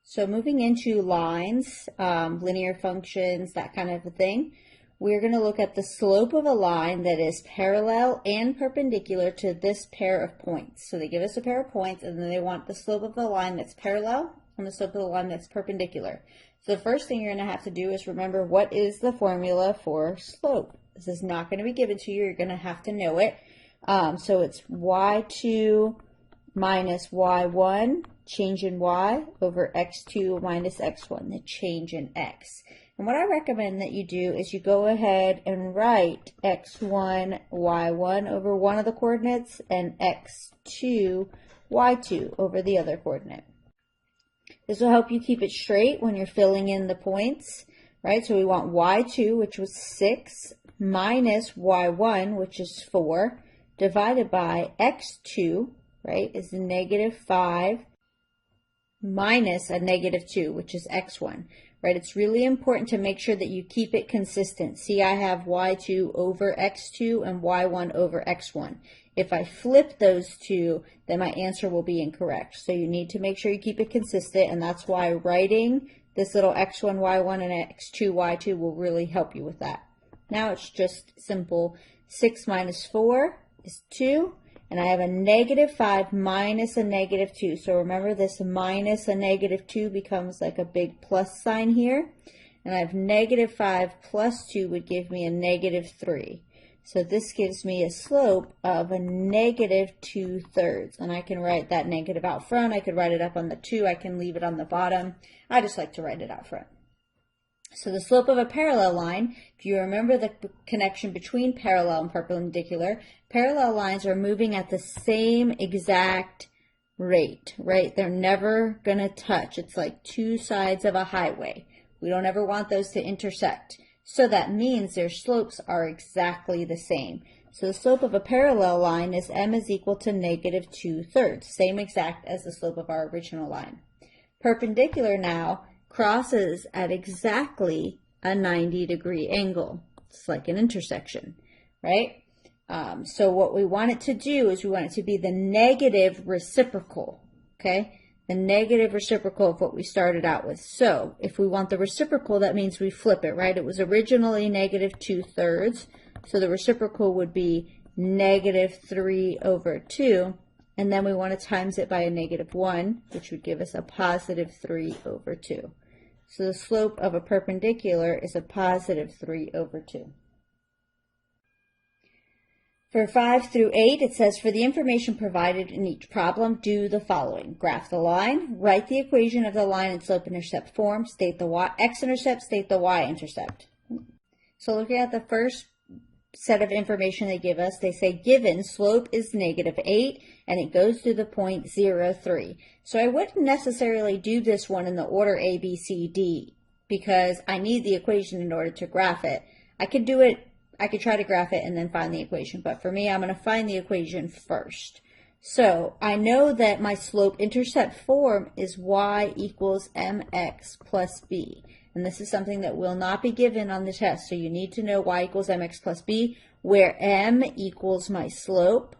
So moving into lines, linear functions, that kind of a thing, we're going to look at the slope of a line that is parallel and perpendicular to this pair of points. So they give us a pair of points, and then they want the slope of the line that's parallel and the slope of the line that's perpendicular. So the first thing you're going to have to do is remember what is the formula for slope. This is not going to be given to you. You're going to have to know it. So it's y2 minus y1, change in y, over x2 minus x1, the change in x. And what I recommend that you do is you go ahead and write x1, y1 over one of the coordinates and x2, y2 over the other coordinate. This will help you keep it straight when you're filling in the points, right? So we want y2, which was 6, minus y1, which is 4, divided by x2, right, is negative 5 minus a negative 2, which is x1, right? It's really important to make sure that you keep it consistent. See, I have y2 over x2 and y1 over x1. If I flip those two, then my answer will be incorrect. So you need to make sure you keep it consistent, and that's why writing this little x1, y1, and x2, y2 will really help you with that. Now it's just simple. 6 minus 4 is 2. And I have a negative 5 minus a negative 2. So remember, this minus a negative 2 becomes like a big plus sign here. And I have negative 5 plus 2 would give me a negative 3. So this gives me a slope of a negative 2/3. And I can write that negative out front. I could write it up on the 2. I can leave it on the bottom. I just like to write it out front. So the slope of a parallel line, if you remember the connection between parallel and perpendicular, parallel lines are moving at the same exact rate, right? They're never going to touch. It's like two sides of a highway. We don't ever want those to intersect. So that means their slopes are exactly the same. So the slope of a parallel line is m is equal to negative 2/3, same exact as the slope of our original line. Perpendicular now crosses at exactly a 90-degree angle. It's like an intersection, right? So what we want it to do is we want it to be the negative reciprocal, okay? The negative reciprocal of what we started out with. So if we want the reciprocal, that means we flip it, right? It was originally negative 2/3, so the reciprocal would be negative 3/2. And then we want to times it by a negative 1, which would give us a positive 3/2. So the slope of a perpendicular is a positive 3/2. For 5 through 8, it says, for the information provided in each problem, do the following. Graph the line, write the equation of the line in slope-intercept form, state the x-intercept, state the y-intercept. So looking at the first set of information they give us, they say given slope is negative 8 and it goes through the point 0, 3. So I wouldn't necessarily do this one in the order A, B, C, D because I need the equation in order to graph it. I could do it, I could try to graph it and then find the equation, but for me I'm going to find the equation first. So I know that my slope-intercept form is y equals mx plus b. And this is something that will not be given on the test. So you need to know y equals mx plus b, where m equals my slope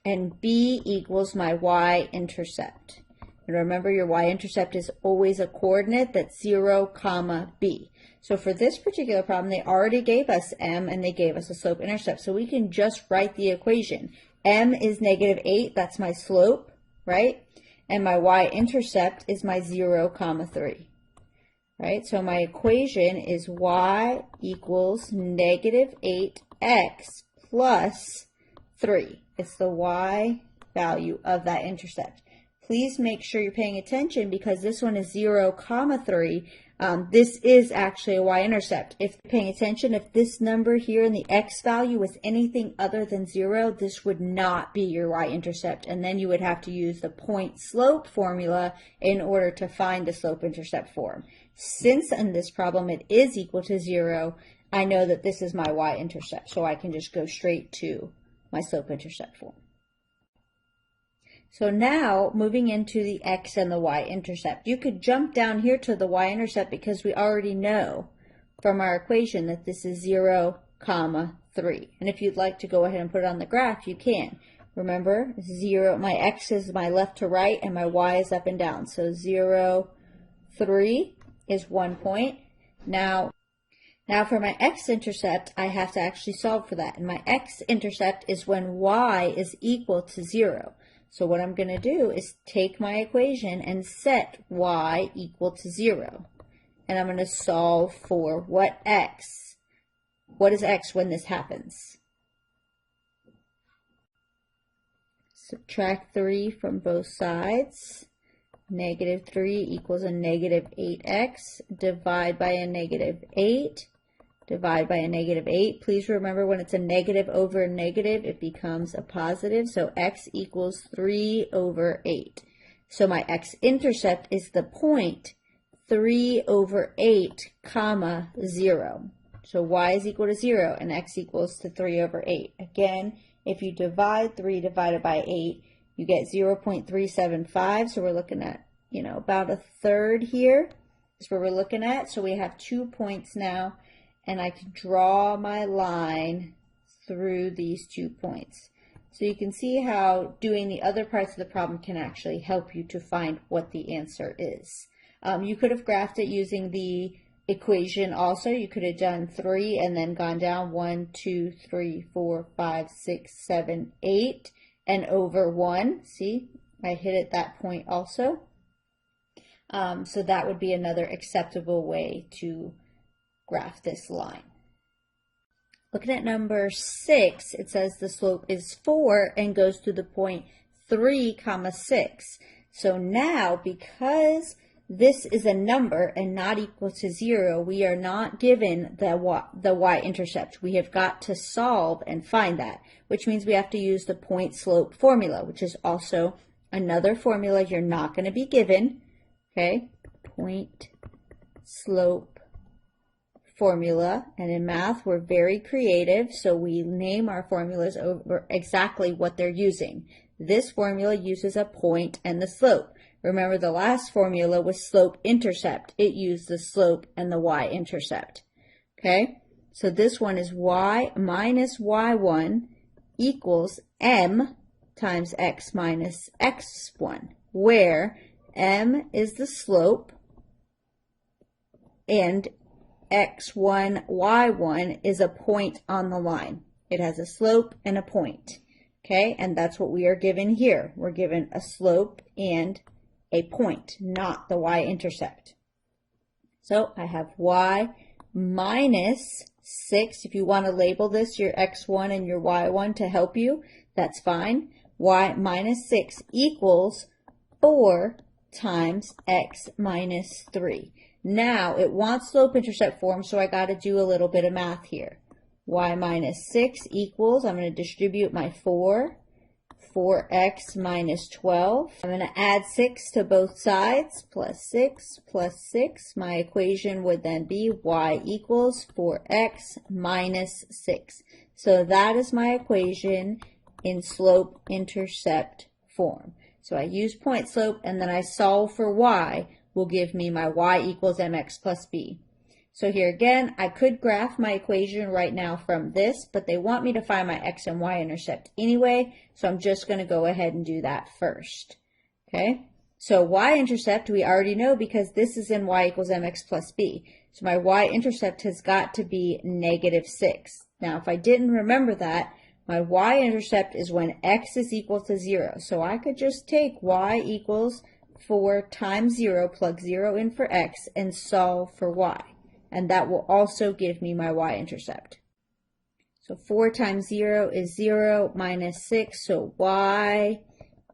and b equals my y-intercept. And remember, your y-intercept is always a coordinate that's 0, b. So for this particular problem, they already gave us m and they gave us a slope-intercept. So we can just write the equation. M is negative 8, that's my slope, right? And my y-intercept is my 0, 3. Right, so my equation is y equals negative 8x plus 3. It's the y value of that intercept. Please make sure you're paying attention because this one is 0, 3. This is actually a y-intercept. If you're paying attention, if this number here in the x value was anything other than 0, this would not be your y-intercept. And then you would have to use the point slope formula in order to find the slope-intercept form. Since in this problem it is equal to 0, I know that this is my y-intercept. So I can just go straight to my slope-intercept form. So now, moving into the x and the y-intercept, you could jump down here to the y-intercept because we already know from our equation that this is 0, 3. And if you'd like to go ahead and put it on the graph, you can. Remember, 0, my x is my left to right, and my y is up and down. So 0, 3 is 1 point. Now for my x-intercept, I have to actually solve for that. And my x-intercept is when y is equal to 0. So what I'm going to do is take my equation and set y equal to 0. And I'm going to solve for what is x when this happens? Subtract 3 from both sides. Negative 3 equals a negative 8x. Divide by a negative 8. Divide by a negative 8. Please remember, when it's a negative over a negative, it becomes a positive. So x equals 3 over 8. So my x-intercept is the point 3 over 8, comma, 0. So y is equal to 0 and x equals to 3 over 8. Again, if you divide 3 divided by 8, you get 0.375. So we're looking at, about a third here is what we're looking at. So we have 2 points now, and I can draw my line through these 2 points. So you can see how doing the other parts of the problem can actually help you to find what the answer is. You could have graphed it using the equation also. You could have done 3 and then gone down 1, 2, 3, 4, 5, 6, 7, 8, and over 1. See, I hit at that point also. So that would be another acceptable way to graph this line. Looking at number 6, it says the slope is 4 and goes to the point 3, 6. So now, because this is a number and not equal to 0, we are not given the y-intercept. We have got to solve and find that, which means we have to use the point slope formula, which is also another formula you're not going to be given. Okay, point slope formula. And in math, we're very creative, so we name our formulas over exactly what they're using. This formula uses a point and the slope. Remember, the last formula was slope-intercept. It used the slope and the y-intercept. Okay, so this one is y minus y1 equals m times x minus x1, where m is the slope and x1, y1 is a point on the line. It has a slope and a point. Okay, and that's what we are given here. We're given a slope and a point, not the y-intercept. So I have y minus 6. If you want to label this your x1 and your y1 to help you, that's fine. Y minus 6 equals 4 times x minus 3. Now it wants slope-intercept form, so I got to do a little bit of math here. Y minus 6 equals, I'm going to distribute my 4x minus 12. I'm going to add 6 to both sides, plus 6 plus 6. My equation would then be y equals 4x minus 6. So that is my equation in slope-intercept form. So I use point slope, and then I solve for y, will give me my y equals mx plus b. So here again, I could graph my equation right now from this, but they want me to find my x and y intercept anyway, so I'm just going to go ahead and do that first. Okay, so y-intercept we already know because this is in y equals mx plus b. So my y-intercept has got to be negative 6. Now if I didn't remember that, my y-intercept is when x is equal to 0. So I could just take y equals 4 times 0, plug 0 in for x, and solve for y. And that will also give me my y-intercept. So 4 times 0 is 0 minus 6, so y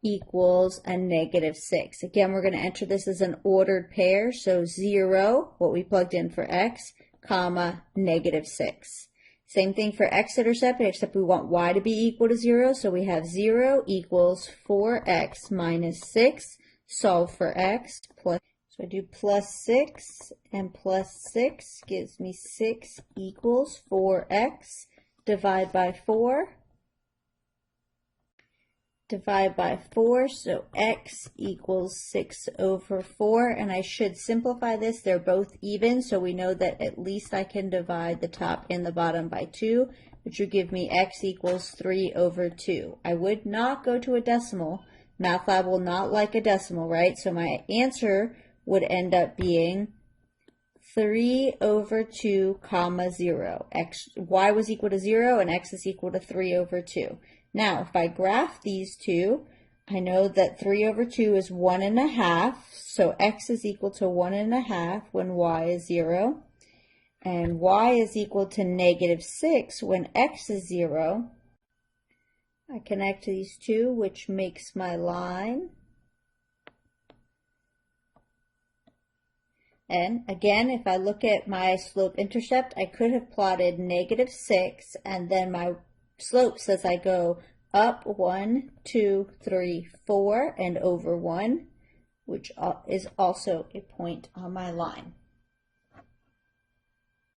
equals a negative 6. Again, we're going to enter this as an ordered pair, so 0, what we plugged in for x, comma, negative 6. Same thing for x-intercept, except we want y to be equal to 0, so we have 0 equals 4x minus 6, solve for x, plus. So I do plus 6, and plus 6 gives me 6 equals 4x. Divide by 4. Divide by 4, so x equals 6 over 4. And I should simplify this. They're both even, so we know that at least I can divide the top and the bottom by 2. which would give me x equals 3 over 2. I would not go to a decimal. MATLAB will not like a decimal, right? So my answer would end up being 3 over 2 comma 0. Y was equal to 0 and x is equal to 3 over 2. Now, if I graph these two, I know that 3 over 2 is 1.5, so x is equal to 1.5 when y is 0, and y is equal to -6 when x is 0. I connect these two, which makes my line. And again, if I look at my slope-intercept, I could have plotted -6, and then my slope says I go up 1, 2, 3, 4, and over 1, which is also a point on my line.